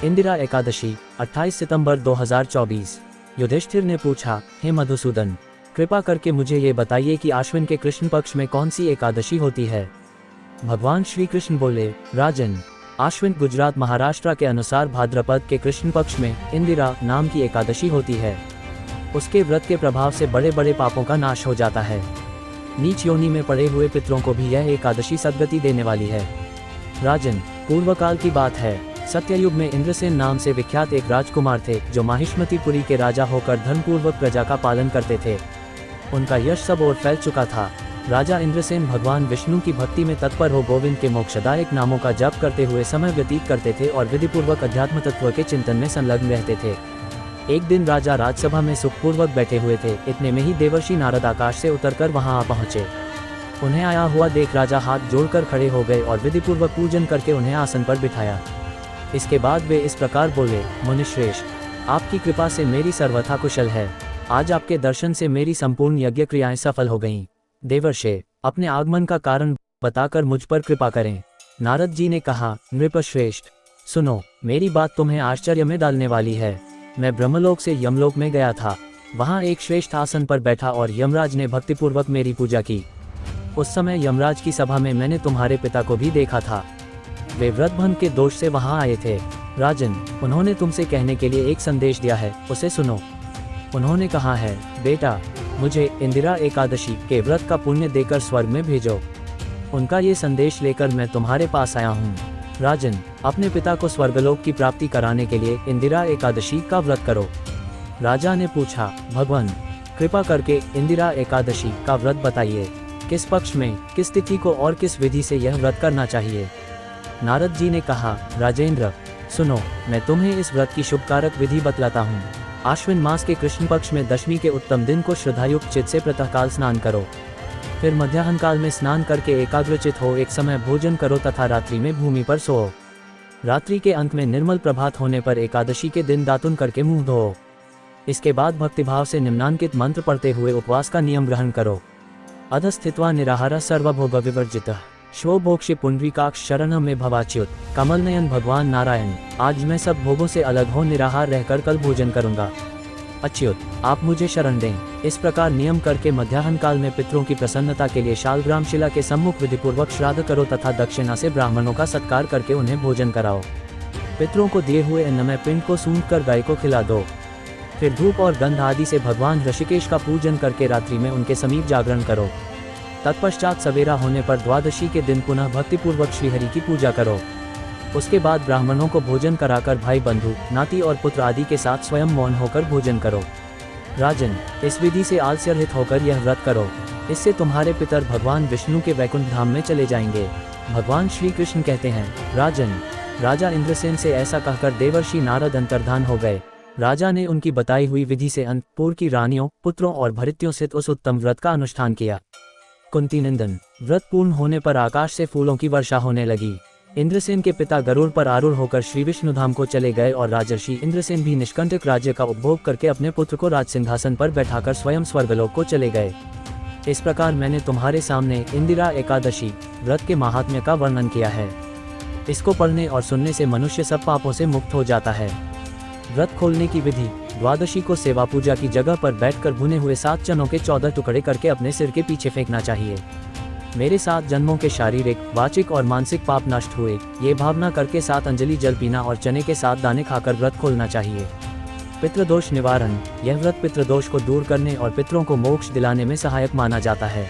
इंदिरा एकादशी 28 सितंबर 2024। युधिष्ठिर ने पूछा, हे मधुसूदन, कृपा करके मुझे ये बताइए कि आश्विन के कृष्ण पक्ष में कौन सी एकादशी होती है। भगवान श्री कृष्ण बोले, राजन, आश्विन गुजरात महाराष्ट्र के अनुसार भाद्रपद के कृष्ण पक्ष में इंदिरा नाम की एकादशी होती है। उसके व्रत के प्रभाव से बड़े बड़े पापों का नाश हो जाता है। नीच योनि में पड़े हुए पितरों को भी यह एकादशी सद्गति देने वाली है। राजन, पूर्वकाल की बात है, सत्ययुग में इंद्रसेन नाम से विख्यात एक राजकुमार थे जो माहिष्मतिपुरी के राजा होकर धर्मपूर्वक प्रजा का पालन करते थे। उनका यश सब ओर फैल चुका था। राजा इंद्रसेन भगवान विष्णु की भक्ति में तत्पर हो गोविंद के मोक्षदायक नामों का जप करते हुए समय व्यतीत करते थे और विधिपूर्वक अध्यात्म तत्व के चिंतन में संलग्न रहते थे। एक दिन राजा राजसभा में सुखपूर्वक बैठे हुए थे। इतने में ही देवर्षि नारद आकाश से उतरकर वहां आ पहुंचे। उन्हें आया हुआ देख राजा हाथ जोड़कर खड़े हो गए और विधिपूर्वक पूजन करके उन्हें आसन पर बिठाया। इसके बाद वे इस प्रकार बोले, मुनिश्रेष्ठ, आपकी कृपा से मेरी सर्वथा कुशल है। आज आपके दर्शन से मेरी संपूर्ण यज्ञ क्रियाएं सफल हो गईं। देवर्षे, अपने आगमन का कारण बताकर मुझ पर कृपा करें। नारद जी ने कहा, नृपश्रेष्ठ, सुनो, मेरी बात तुम्हें आश्चर्य में डालने वाली है। मैं ब्रह्मलोक से यमलोक में गया था। वहां एक श्रेष्ठ आसन पर बैठा और यमराज ने भक्तिपूर्वक मेरी पूजा की। उस समय यमराज की सभा में मैंने तुम्हारे पिता को भी देखा था। वे व्रतभंग के दोष से वहां आए थे। राजन, उन्होंने तुमसे कहने के लिए एक संदेश दिया है, उसे सुनो। उन्होंने कहा है, बेटा, मुझे इंदिरा एकादशी के व्रत का पुण्य देकर स्वर्ग में भेजो। उनका ये संदेश लेकर मैं तुम्हारे पास आया हूँ। राजन, अपने पिता को स्वर्गलोक की प्राप्ति कराने के लिए इंदिरा एकादशी का व्रत करो। राजा ने पूछा, भगवान, कृपा करके इंदिरा एकादशी का व्रत बताइए। किस पक्ष में, किस तिथि को और किस विधि से यह व्रत करना चाहिए। नारद जी ने कहा, राजेंद्र, सुनो, मैं तुम्हें इस व्रत की शुभकारक विधि बतलाता हूँ। आश्विन मास के कृष्ण पक्ष में दशमी के उत्तम दिन को श्रद्धायुक्त चित्त से प्रातःकाल स्नान करो। फिर मध्याह्न काल में स्नान करके एकाग्रचित हो एक समय भोजन करो तथा रात्रि में भूमि पर सोओ। रात्रि के अंत में निर्मल प्रभात होने पर एकादशी के दिन दातुन करके मुंह धो। इसके बाद भक्तिभाव से निम्नांकित मंत्र पढ़ते हुए उपवास का नियम ग्रहण करो। अधस्थित्वा निराहार सर्वभोग विवर्जितः श्वभोक्षि पुंडरीकाक्ष शरणं में भवाच्युत। कमल नयन भगवान नारायण, आज मैं सब भोगों से अलग हो निराहार रहकर कल भोजन करूंगा। अच्युत, आप मुझे शरण दें। इस प्रकार नियम करके मध्याह्न काल में पितरों की प्रसन्नता के लिए शालग्राम शिला के सम्मुख विधिपूर्वक श्राद्ध करो तथा दक्षिणा से ब्राह्मणों का सत्कार करके उन्हें भोजन कराओ। पितरों को दिए हुए अन्नमय पिंड को सूंघकर गाय को खिला दो। फिर धूप और गंध आदि से भगवान ऋषिकेश का पूजन करके रात्रि में उनके समीप जागरण करो। तत्पश्चात सवेरा होने पर द्वादशी के दिन पुनः भक्तिपूर्वक श्रीहरि की पूजा करो। उसके बाद ब्राह्मणों को भोजन कराकर भाई बंधु, नाती और पुत्र आदि के साथ स्वयं मौन होकर भोजन करो। राजन, इस विधि से आलस्य रहित होकर यह व्रत करो। इससे तुम्हारे पितर भगवान विष्णु के वैकुंठ धाम में चले जाएंगे। भगवान श्री कृष्ण कहते हैं, राजन, राजा इंद्रसेन से ऐसा कहकर देवर्षि नारद अंतर्धान हो गए। राजा ने उनकी बताई हुई विधि से अंतपुर की रानियों, पुत्रों और भृत्यों से उस उत्तम व्रत का अनुष्ठान किया। कुंती नंदन, व्रत पूर्ण होने पर आकाश से फूलों की वर्षा होने लगी। इंद्रसेन के पिता गरुड़ पर आरूढ़ होकर श्री विष्णुधाम को चले गए और राजर्षि इंद्रसेन भी निष्कंटक राज्य का उपभोग करके अपने पुत्र को राज सिंहासन पर बैठाकर स्वयं स्वर्गलोक को चले गए। इस प्रकार मैंने तुम्हारे सामने इंदिरा एकादशी व्रत के महात्म्य का वर्णन किया है। इसको पढ़ने और सुनने से मनुष्य सब पापों से मुक्त हो जाता है। व्रत खोलने की विधि, द्वादशी को सेवा पूजा की जगह पर बैठकर भुने हुए 7 चनों के 14 टुकड़े करके अपने सिर के पीछे फेंकना चाहिए। मेरे 7 जन्मों के शारीरिक, वाचिक और मानसिक पाप नष्ट हुए, ये भावना करके 7 अंजलि जल पीना और चने के 7 दाने खाकर व्रत खोलना चाहिए। पितृदोष निवारण, यह व्रत पितृदोष को दूर करने और पितरों को मोक्ष दिलाने में सहायक माना जाता है।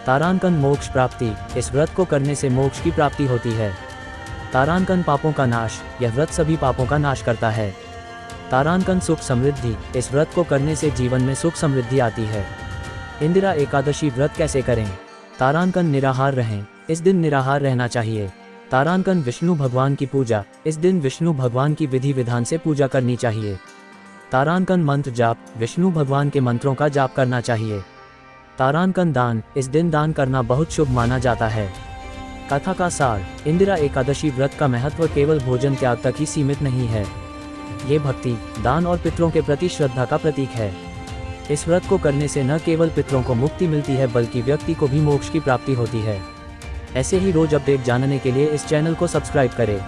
तारांकन मोक्ष प्राप्ति, इस व्रत को करने से मोक्ष की प्राप्ति होती है। तारांकन पापों का नाश, यह व्रत सभी पापों का नाश करता है। तारांकन सुख समृद्धि, इस व्रत को करने से जीवन में सुख समृद्धि आती है। इंदिरा एकादशी व्रत कैसे करें। तारांकन निराहार रहें, इस दिन निराहार रहना चाहिए। तारांकन विष्णु भगवान की पूजा, इस दिन विष्णु भगवान की विधि विधान से पूजा करनी चाहिए। तारांकन मंत्र जाप, विष्णु भगवान के मंत्रों का जाप करना चाहिए। तारांकन दान, इस दिन दान करना बहुत शुभ माना जाता है। कथा का सार, इंदिरा एकादशी व्रत का महत्व केवल भोजन त्याग तक ही सीमित नहीं है। ये भक्ति, दान और पितरों के प्रति श्रद्धा का प्रतीक है। इस व्रत को करने से न केवल पितरों को मुक्ति मिलती है बल्कि व्यक्ति को भी मोक्ष की प्राप्ति होती है। ऐसे ही रोज अपडेट जानने के लिए इस चैनल को सब्सक्राइब करें।